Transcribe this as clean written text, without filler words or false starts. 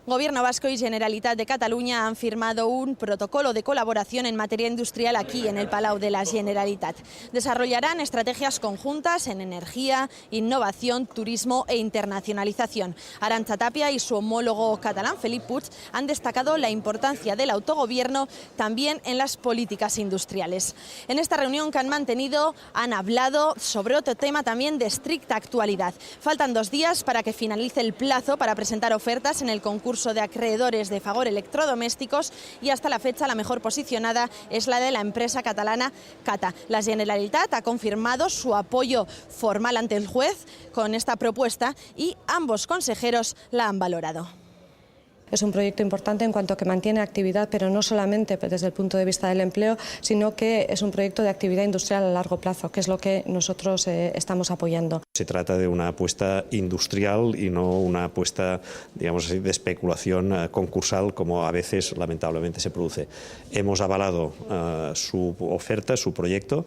Gobierno vasco y Generalitat de Cataluña han firmado un protocolo de colaboración en materia industrial aquí en el Palau de la Generalitat. Desarrollarán estrategias conjuntas en energía, innovación, turismo e internacionalización. Arantxa Tapia y su homólogo catalán, Felip Puig, han destacado la importancia del autogobierno también en las políticas industriales. En esta reunión que han mantenido han hablado sobre otro tema también de estricta actualidad. Faltan 2 días para que finalice el plazo para presentar ofertas en el concurso de acreedores de Fagor Electrodomésticos y hasta la fecha la mejor posicionada es la de la empresa catalana Cata. La Generalitat ha confirmado su apoyo formal ante el juez con esta propuesta y ambos consejeros la han valorado. Es un proyecto importante en cuanto a que mantiene actividad, pero no solamente desde el punto de vista del empleo, sino que es un proyecto de actividad industrial a largo plazo, que es lo que nosotros estamos apoyando. Se trata de una apuesta industrial y no una apuesta, digamos así, de especulación concursal como a veces lamentablemente se produce. Hemos avalado su oferta, su proyecto.